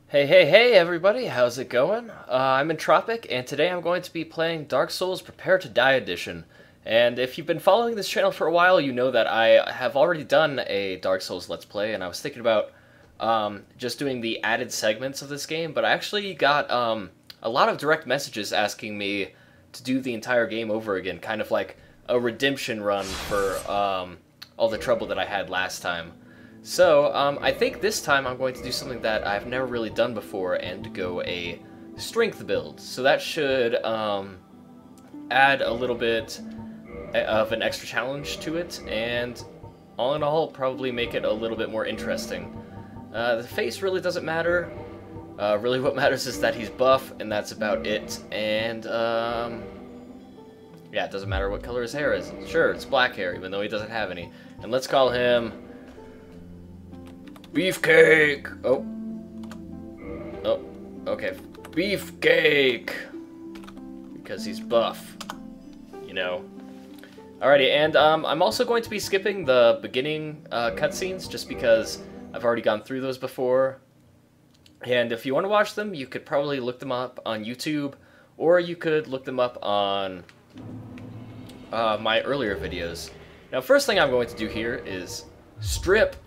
Hey everybody, how's it going? I'm Entropic, and today I'm going to be playing Dark Souls Prepare to Die Edition. And if you've been following this channel for a while, you know that I have already done a Dark Souls Let's Play, and I was thinking about just doing the added segments of this game, but I actually got a lot of direct messages asking me to do the entire game over again, kind of like a redemption run for all the trouble that I had last time. So, I think this time I'm going to do something that I've never really done before and go a strength build. So that should add a little bit of an extra challenge to it, and all in all, probably make it a little bit more interesting. The face really doesn't matter. Really what matters is that he's buff, and that's about it. And, yeah, it doesn't matter what color his hair is. Sure, it's black hair, even though he doesn't have any. And let's call him Beefcake! Oh, okay. Beefcake! Because he's buff. You know. Alrighty, and I'm also going to be skipping the beginning cutscenes, just because I've already gone through those before. And if you want to watch them, you could probably look them up on YouTube, or you could look them up on my earlier videos. Now, first thing I'm going to do here is strip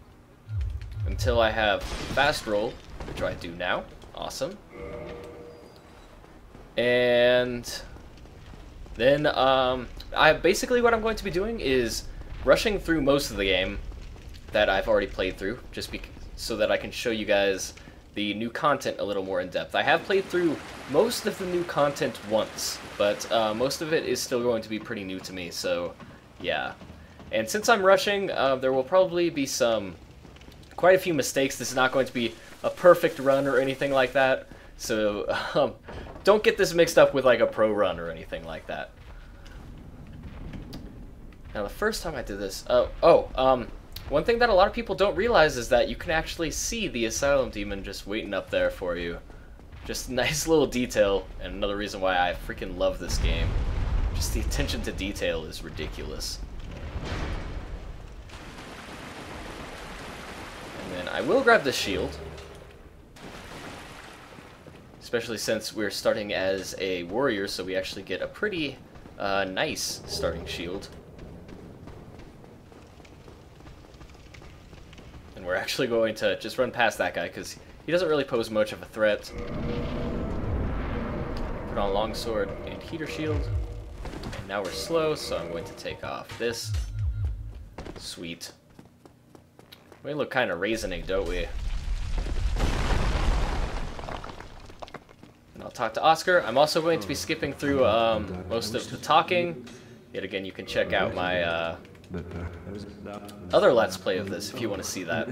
until I have fast roll, which I do now. Awesome. And then basically what I'm going to be doing is rushing through most of the game that I've already played through, just so that I can show you guys the new content a little more in depth. I have played through most of the new content once, but most of it is still going to be pretty new to me, so yeah. And since I'm rushing, there will probably be quite a few mistakes. This is not going to be a perfect run or anything like that, so don't get this mixed up with like a pro run or anything like that. Now, the first time I did this, one thing that a lot of people don't realize is that you can actually see the Asylum demon just waiting up there for you. Just a nice little detail, and another reason why I freaking love this game. Just the attention to detail is ridiculous. And then I will grab the shield, especially since we're starting as a warrior, so we actually get a pretty nice starting shield. And we're actually going to just run past that guy, because he doesn't really pose much of a threat. Put on longsword and heater shield. And now we're slow, so I'm going to take off this. Sweet. We look kind of raisining, don't we? And I'll talk to Oscar. I'm also going to be skipping through most of the talking. Yet again, you can check out my other Let's Play of this if you want to see that.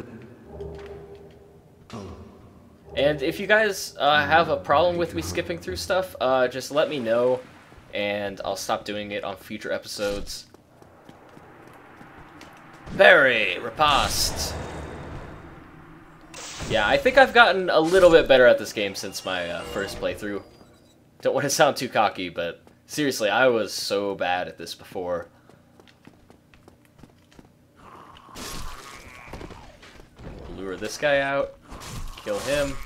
And if you guys have a problem with me skipping through stuff, just let me know, and I'll stop doing it on future episodes. Berry! Riposte! Yeah, I think I've gotten a little bit better at this game since my first playthrough. Don't want to sound too cocky, but seriously, I was so bad at this before. Lure this guy out. Kill him.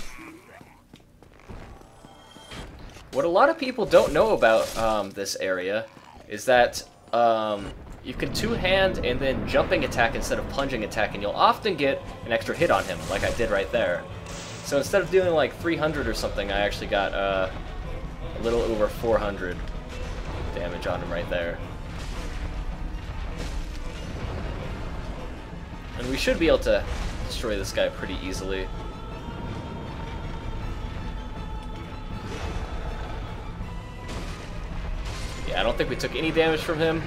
What a lot of people don't know about this area is that you can two-hand and then jumping attack instead of plunging attack, and you'll often get an extra hit on him, like I did right there. So instead of doing like 300 or something, I actually got a little over 400 damage on him right there. And we should be able to destroy this guy pretty easily. Yeah, I don't think we took any damage from him.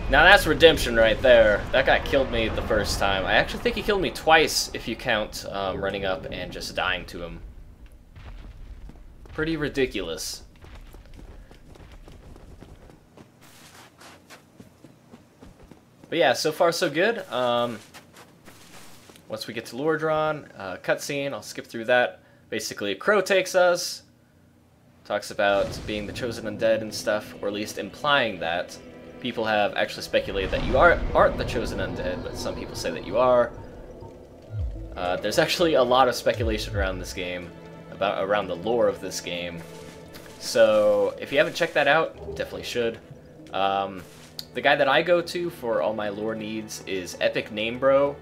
Now that's redemption right there. That guy killed me the first time. I actually think he killed me twice if you count running up and just dying to him. Pretty ridiculous. But yeah, so far so good. Once we get to Lordran, cutscene, I'll skip through that. Basically, a crow takes us, talks about being the chosen undead and stuff, or at least implying that. People have actually speculated that you aren't the chosen undead, but some people say that you are. There's actually a lot of speculation around this game, around the lore of this game. So if you haven't checked that out, definitely should. The guy that I go to for all my lore needs is Epic Name Bro.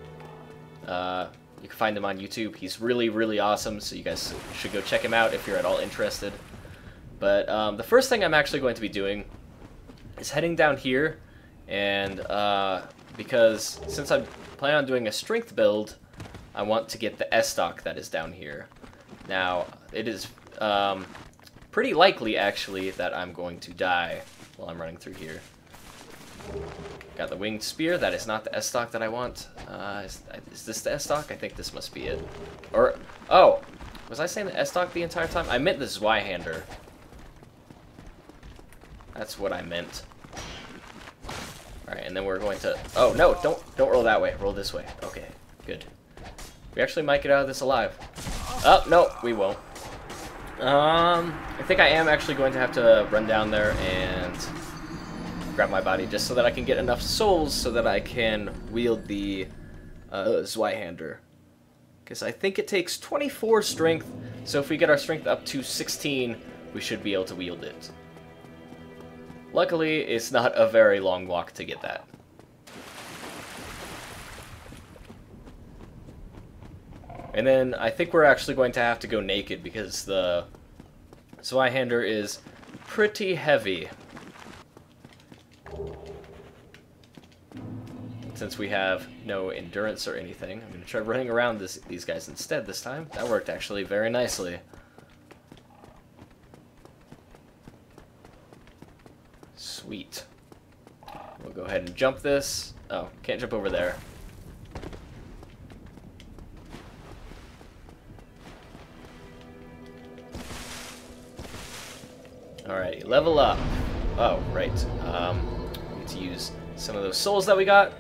You can find him on YouTube. He's really, really awesome, so you guys should go check him out if you're at all interested. But the first thing I'm actually going to be doing is heading down here, and because since I'm planning on doing a strength build, I want to get the S-stock that is down here. Now, it is pretty likely, actually, that I'm going to die while I'm running through here. Got the winged spear. That is not the S-stock that I want. Is this the S-stock? I think this must be it. Or, oh, was I saying the S-stock the entire time? I meant the Zweihander. That's what I meant. Alright, and then we're going to... Oh, no, don't roll that way. Roll this way. Okay, good. We actually might get out of this alive. Oh, no, we won't. I think I am actually going to have to run down there and grab my body just so that I can get enough souls so that I can wield the Zweihander. Because I think it takes 24 strength, so if we get our strength up to 16, we should be able to wield it. Luckily, it's not a very long walk to get that. And then I think we're actually going to have to go naked because the Zweihander is pretty heavy. Since we have no endurance or anything, I'm going to try running around these guys instead this time. That worked actually very nicely. Sweet. We'll go ahead and jump this. Oh, can't jump over there. Alright, level up. Oh, right. We need to use some of those souls that we got.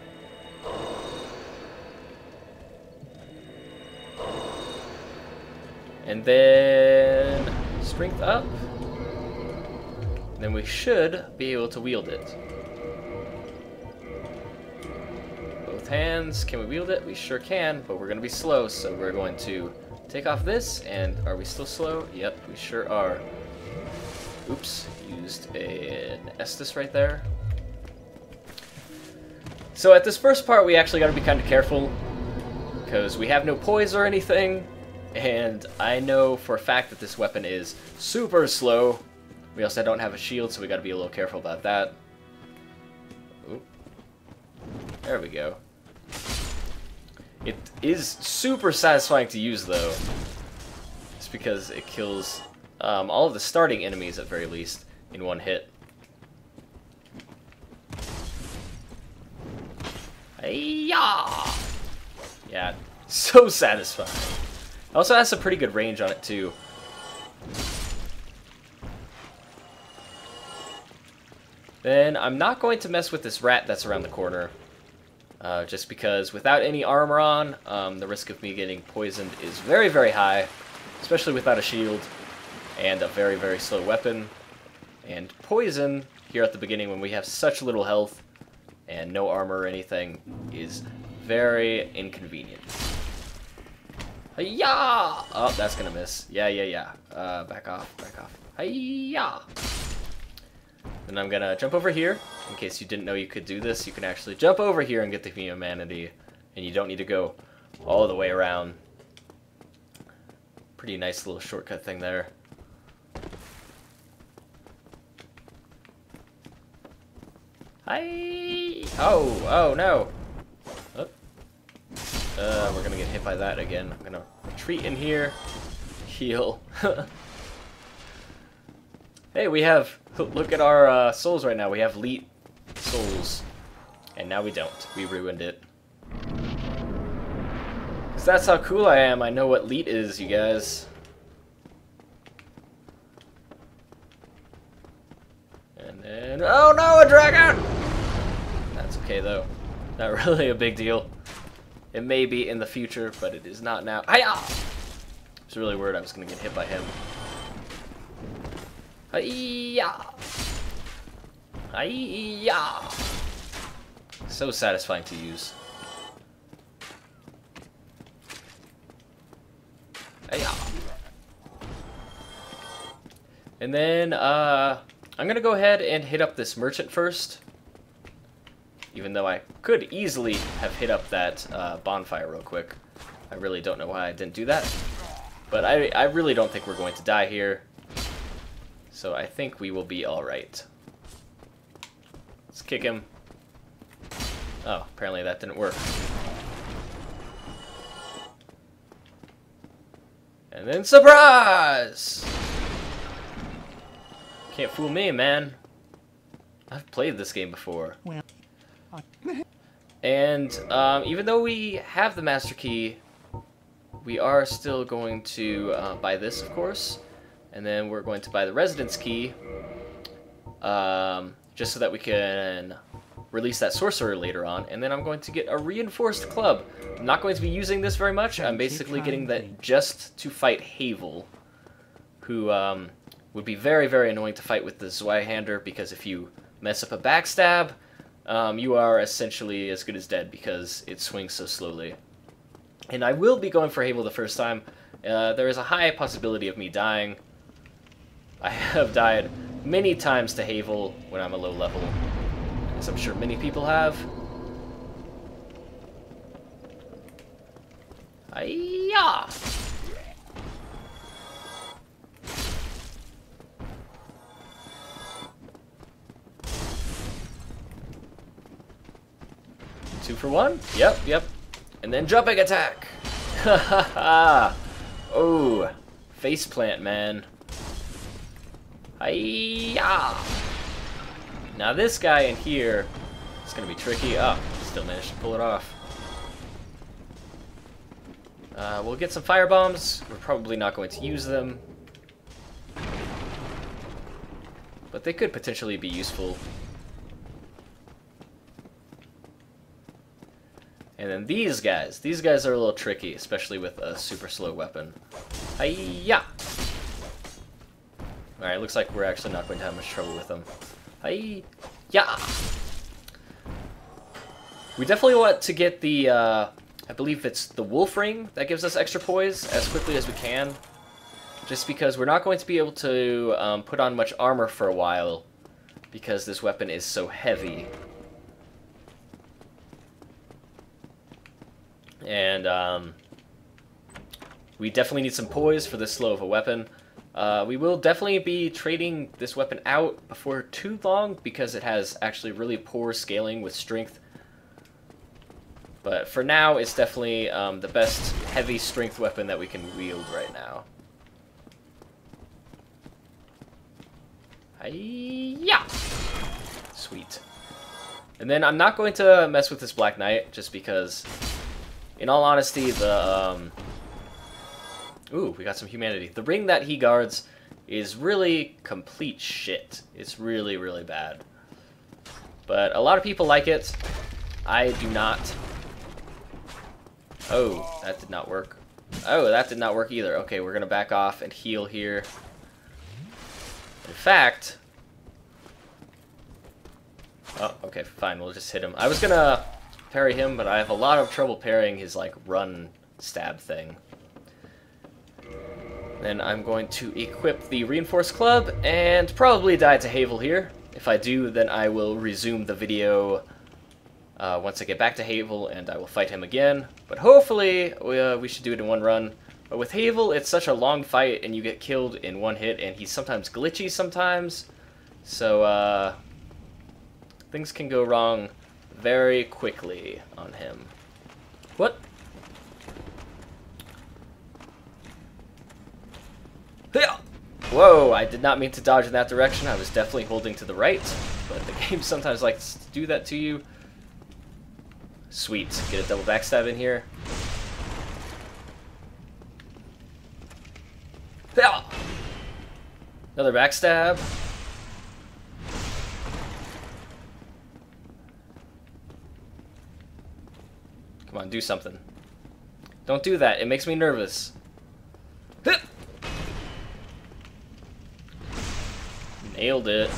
And then strength up. Then we should be able to wield it. Both hands. Can we wield it? We sure can, but we're going to be slow, so we're going to take off this, and are we still slow? Yep, we sure are. Oops, used an Estus right there. So at this first part, we actually got to be kind of careful, because we have no poise or anything, and I know for a fact that this weapon is super slow. We also don't have a shield, so we got to be a little careful about that. Ooh. There we go. It is super satisfying to use, though. Just because it kills all of the starting enemies, at very least, in one hit. Hi-ya! Yeah, so satisfying. It also has a pretty good range on it, too. Then I'm not going to mess with this rat that's around the corner. Just because without any armor on, the risk of me getting poisoned is very, very high. Especially without a shield and a very, very slow weapon. And poison, here at the beginning when we have such little health and no armor or anything, is very inconvenient. Hi-ya! Oh, that's gonna miss. Yeah. Back off. Hi-ya! And I'm gonna jump over here. In case you didn't know you could do this, you can actually jump over here and get the humanity, and you don't need to go all the way around. Pretty nice little shortcut thing there. Hi! Oh no! Oh. We're gonna get hit by that again. I'm gonna retreat in here. Heal. Hey, we have... Look at our souls right now. We have Leet souls. And now we don't. We ruined it. Because that's how cool I am. I know what Leet is, you guys. And then... Oh no, a dragon! That's okay, though. Not really a big deal. It may be in the future, but it is not now. Hiya! I was really worried I was going to get hit by him. Hiya! Hiya! So satisfying to use. And then I'm gonna go ahead and hit up this merchant first. Even though I could easily have hit up that bonfire real quick. I really don't know why I didn't do that. But I really don't think we're going to die here. So I think we will be alright. Let's kick him. Oh, apparently that didn't work. And then surprise! Can't fool me, man. I've played this game before. And even though we have the master key, we are still going to buy this, of course. And then we're going to buy the residence key, just so that we can release that sorcerer later on. And then I'm going to get a reinforced club. I'm not going to be using this very much. I'm basically getting that just to fight Havel, who would be very, very annoying to fight with the Zweihander, because if you mess up a backstab, you are essentially as good as dead because it swings so slowly. And I will be going for Havel the first time. There is a high possibility of me dying. I have died many times to Havel when I'm a low level, as I'm sure many people have. Hi-ya! Two for one? Yep, yep. And then jumping attack! Ha ha ha! Oh, faceplant, man. Hi-ya! Now this guy in here is gonna be tricky. Oh, still managed to pull it off. We'll get some fire bombs. We're probably not going to use them, but they could potentially be useful. And then these guys are a little tricky, especially with a super slow weapon. Hi-ya! Alright, looks like we're actually not going to have much trouble with them. Hi-ya! We definitely want to get the, I believe it's the wolf ring that gives us extra poise as quickly as we can. Just because we're not going to be able to put on much armor for a while, because this weapon is so heavy. And we definitely need some poise for this slow of a weapon. We will definitely be trading this weapon out before too long, because it has actually really poor scaling with strength. But for now, it's definitely the best heavy strength weapon that we can wield right now. Hi-ya! Sweet. And then I'm not going to mess with this Black Knight, just because, in all honesty, the ooh, we got some humanity. The ring that he guards is really complete shit. It's really, really bad. But a lot of people like it. I do not. Oh, that did not work. Oh, that did not work either. Okay, we're gonna back off and heal here. In fact... Oh, okay, fine, we'll just hit him. I was gonna parry him, but I have a lot of trouble parrying his, like, run stab thing. Then I'm going to equip the reinforced club and probably die to Havel here. If I do, then I will resume the video once I get back to Havel, and I will fight him again. But hopefully we should do it in one run. But with Havel, it's such a long fight, and you get killed in one hit, and he's sometimes glitchy sometimes. So things can go wrong very quickly on him. What? Whoa, I did not mean to dodge in that direction. I was definitely holding to the right, but the game sometimes likes to do that to you. Sweet. Get a double backstab in here. Another backstab. Come on, do something. Don't do that. It makes me nervous. Nailed it.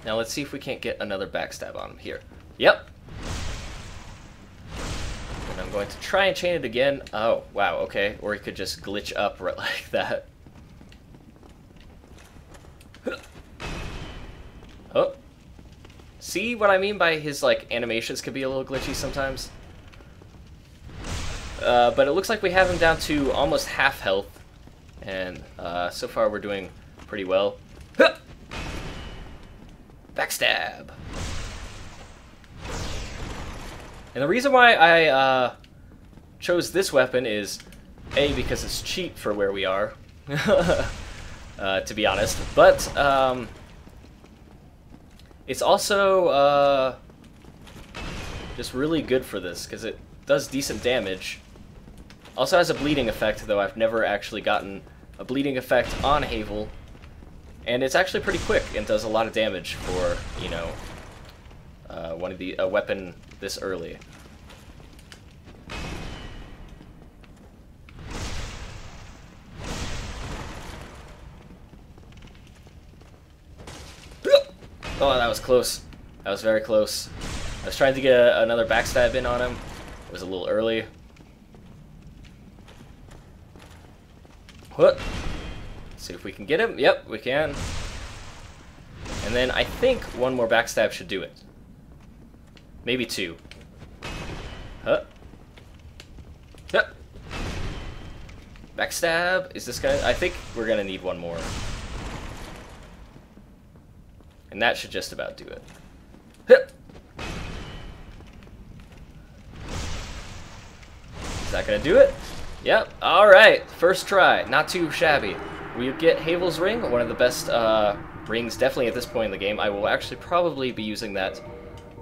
Now let's see if we can't get another backstab on him here. Yep. And I'm going to try and chain it again. Oh, wow, okay. Or he could just glitch up right like that. Oh. See what I mean by his, like, animations could be a little glitchy sometimes? But it looks like we have him down to almost half health. And so far we're doing pretty well. Backstab! And the reason why I chose this weapon is, A, because it's cheap for where we are, to be honest, but it's also just really good for this, because it does decent damage. Also has a bleeding effect, though I've never actually gotten a bleeding effect on Havel. And it's actually pretty quick and does a lot of damage for, you know, a weapon this early. Oh, that was close. That was very close. I was trying to get another backstab in on him. It was a little early. What? See if we can get him. Yep, we can. And then I think one more backstab should do it. Maybe two. Huh? Yep. Backstab. Is this gonna... I think we're gonna need one more. And that should just about do it. Hip. Is that gonna do it? Yep. Alright. First try. Not too shabby. We get Havel's Ring, one of the best rings definitely at this point in the game. I will actually probably be using that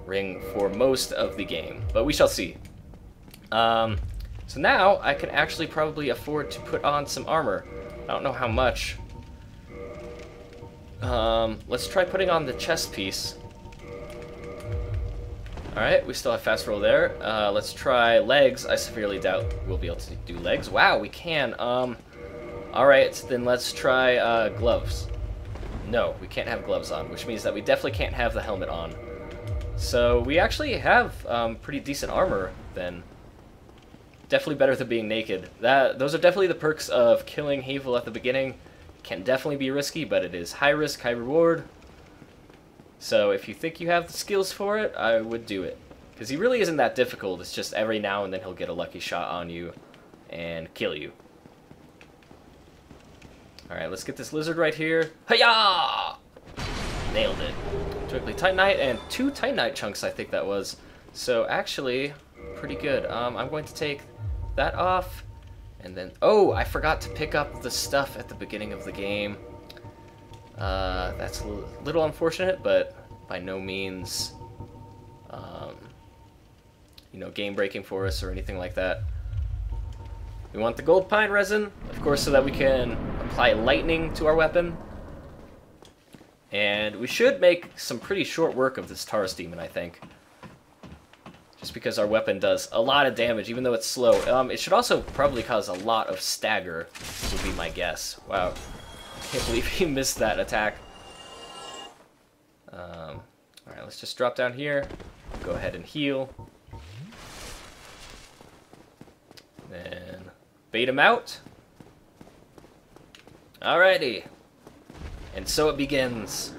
ring for most of the game, but we shall see. So now I can actually probably afford to put on some armor. I don't know how much. Let's try putting on the chest piece. Alright, we still have fast roll there. Let's try legs. I severely doubt we'll be able to do legs. Wow, we can. Alright, then let's try gloves. No, we can't have gloves on, which means that we definitely can't have the helmet on. So we actually have pretty decent armor then. Definitely better than being naked. Those are definitely the perks of killing Havel at the beginning. Can definitely be risky, but it is high risk, high reward. So if you think you have the skills for it, I would do it. Because he really isn't that difficult, it's just every now and then he'll get a lucky shot on you and kill you. Alright, let's get this lizard right here. Hi-ya! Nailed it. Twiggly Titanite and 2 Titanite chunks, I think that was. So actually, pretty good. I'm going to take that off. And then, oh, I forgot to pick up the stuff at the beginning of the game. That's a little unfortunate, but by no means, you know, game-breaking for us or anything like that. We want the gold pine resin, of course, so that we can apply lightning to our weapon. And we should make some pretty short work of this Taurus demon, I think. Just because our weapon does a lot of damage, even though it's slow. It should also probably cause a lot of stagger, would be my guess. Wow. I can't believe he missed that attack. Alright, let's just drop down here. Go ahead and heal. Then bait him out. Alrighty. And so it begins.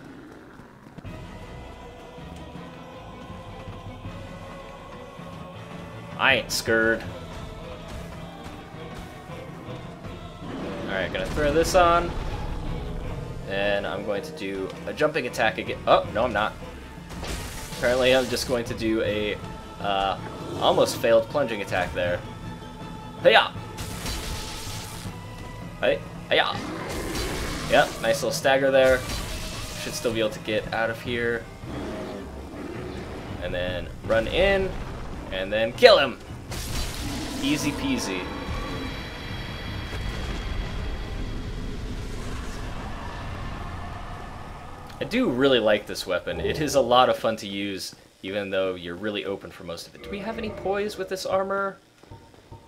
I ain't scared. Alright, gonna throw this on. And I'm going to do a jumping attack again. Oh, no I'm not. Apparently I'm just going to do a almost failed plunging attack there. Hey-ya! Hey, hey-ya! Yep, nice little stagger there. Should still be able to get out of here. And then run in. And then kill him! Easy peasy. I do really like this weapon. It is a lot of fun to use, even though you're really open for most of it. Do we have any poise with this armor?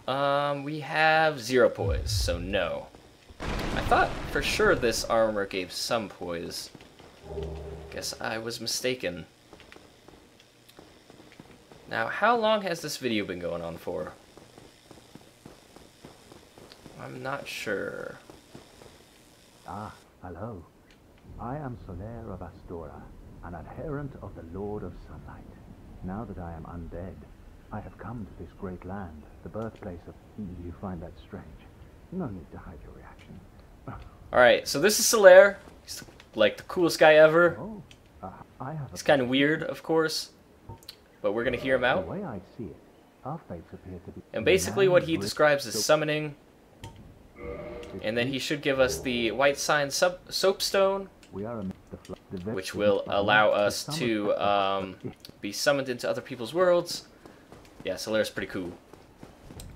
We have 0 poise, so no. I thought for sure this armor gave some poise. Guess I was mistaken. Now, how long has this video been going on for? I'm not sure. Ah, hello. I am Solaire of Astora, an adherent of the Lord of Sunlight. Now that I am undead, I have come to this great land, the birthplace of... You find that strange? No need to hide your reaction. Alright, so this is Solaire. He's like the coolest guy ever. Oh, He's kind of weird, of course, but we're going to hear him out. The way I see it, our fates appear to be... And basically what he describes is summoning, and then he should give us the white sign soapstone, which will allow us to be summoned into other people's worlds. Yeah, Solaire's pretty cool.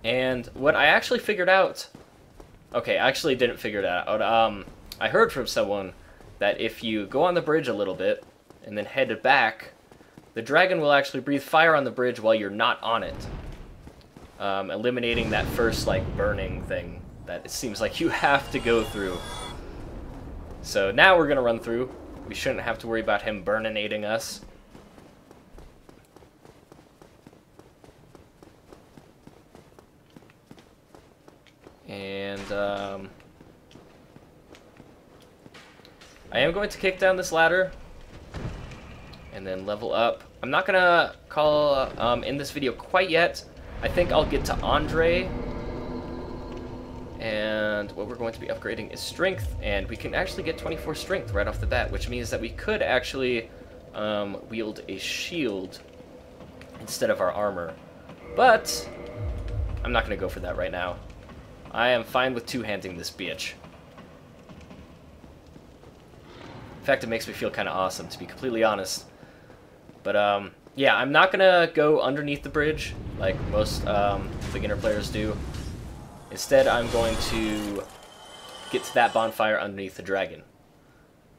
And what I actually figured out... Okay, I actually didn't figure it out. I heard from someone that if you go on the bridge a little bit, and then head back, the dragon will actually breathe fire on the bridge while you're not on it. Eliminating that first, like, burning thing that it seems like you have to go through. So now we're gonna run through. We shouldn't have to worry about him burninating us. And, I am going to kick down this ladder and then level up. I'm not gonna call in this video quite yet. I think I'll get to Andre, and what we're going to be upgrading is strength, and we can actually get 24 strength right off the bat, which means that we could actually wield a shield instead of our armor. But I'm not gonna go for that right now. I am fine with two-handing this bitch. In fact, it makes me feel kind of awesome, to be completely honest. But, yeah, I'm not gonna go underneath the bridge, like most beginner players do. Instead, I'm going to get to that bonfire underneath the dragon.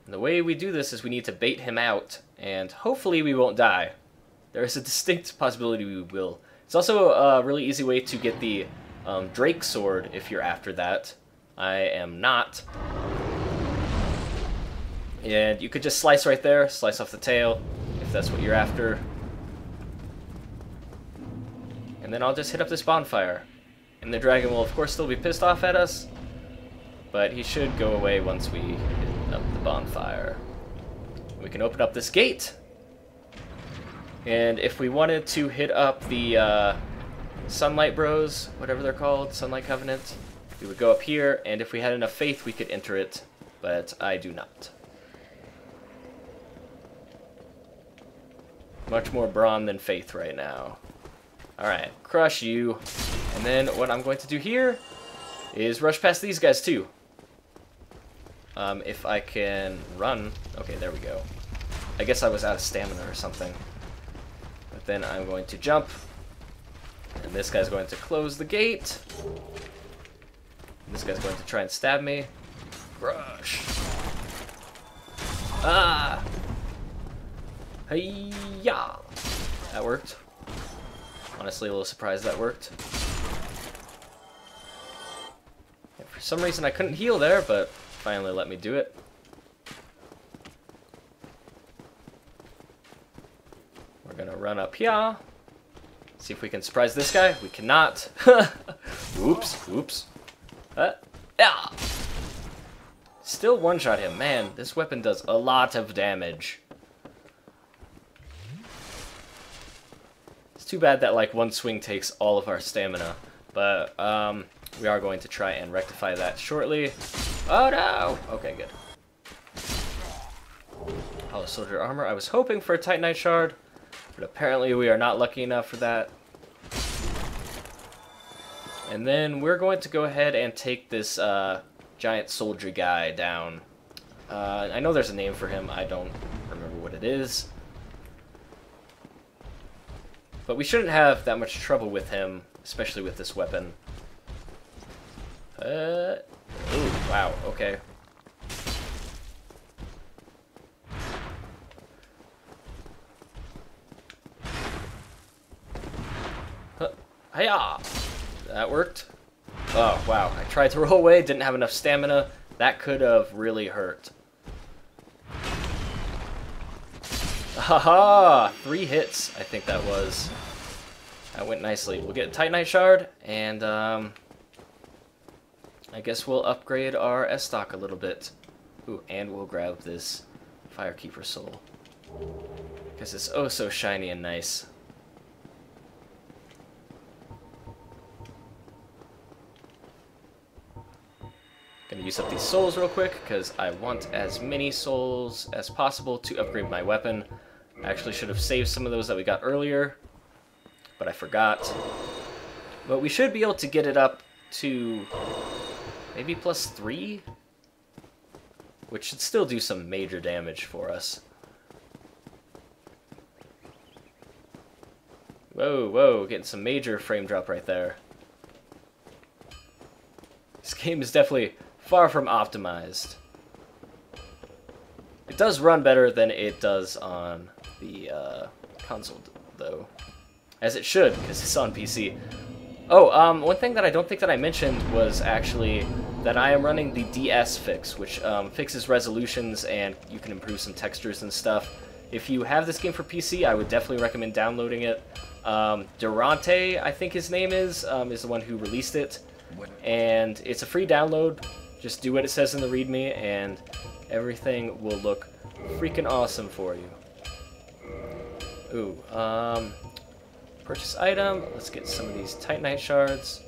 And the way we do this is we need to bait him out, and hopefully we won't die. There is a distinct possibility we will. It's also a really easy way to get the Drake sword if you're after that. I am not. And you could just slice right there, slice off the tail, if that's what you're after. And then I'll just hit up this bonfire. And the dragon will, of course, still be pissed off at us, but he should go away once we hit up the bonfire. We can open up this gate. And if we wanted to hit up the Sunlight Bros, whatever they're called, Sunlight Covenant, we would go up here, and if we had enough faith, we could enter it, but I do not. Much more brawn than faith right now. Alright, crush you. And then what I'm going to do here is rush past these guys too. If I can run. Okay, there we go. I guess I was out of stamina or something. But then I'm going to jump. And this guy's going to close the gate. This guy's going to try and stab me. Crush. Ah! Hey-ya! That worked. Honestly, a little surprised that worked. And for some reason I couldn't heal there, but finally let me do it. We're gonna run up here. See if we can surprise this guy. We cannot. Whoops, whoops. Yeah! Still one-shot him. Man, this weapon does a lot of damage. It's too bad that like one swing takes all of our stamina, but we are going to try and rectify that shortly. Oh no! Okay, good. Hollow Soldier Armor. I was hoping for a Titanite Shard, but apparently we are not lucky enough for that. And then we're going to go ahead and take this giant soldier guy down. I know there's a name for him. I don't remember what it is. But we shouldn't have that much trouble with him, especially with this weapon. Ooh, wow, okay. Hiya! That worked. Oh, wow. I tried to roll away, didn't have enough stamina. That could have really hurt. Haha! 3 hits, I think that was. That went nicely. We'll get a Titanite Shard, and I guess we'll upgrade our S-Stock a little bit. Ooh, and we'll grab this Firekeeper soul. Because it's oh so shiny and nice. Gonna use up these souls real quick, because I want as many souls as possible to upgrade my weapon. I actually should have saved some of those that we got earlier, but I forgot. But we should be able to get it up to maybe +3, which should still do some major damage for us. Whoa, whoa, getting some major frame drop right there. This game is definitely far from optimized. It does run better than it does on the console, though. As it should, because it's on PC. Oh, one thing that I don't think that I mentioned was actually that I am running the DS fix, which fixes resolutions and you can improve some textures and stuff. If you have this game for PC, I would definitely recommend downloading it. Durante, I think his name is the one who released it. And it's a free download. Just do what it says in the README, and everything will look freaking awesome for you. Ooh, purchase item. Let's get some of these Titanite shards.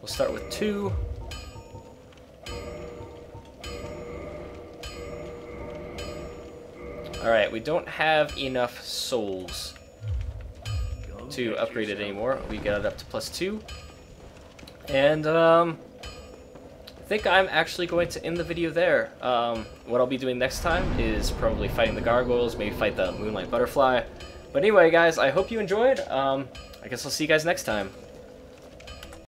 We'll start with 2. Alright, we don't have enough souls to upgrade it anymore. We got it up to +2. And, I think I'm actually going to end the video there. What I'll be doing next time is probably fighting the gargoyles, maybe fight the moonlight butterfly. But anyway, guys, I hope you enjoyed. I guess I'll see you guys next time.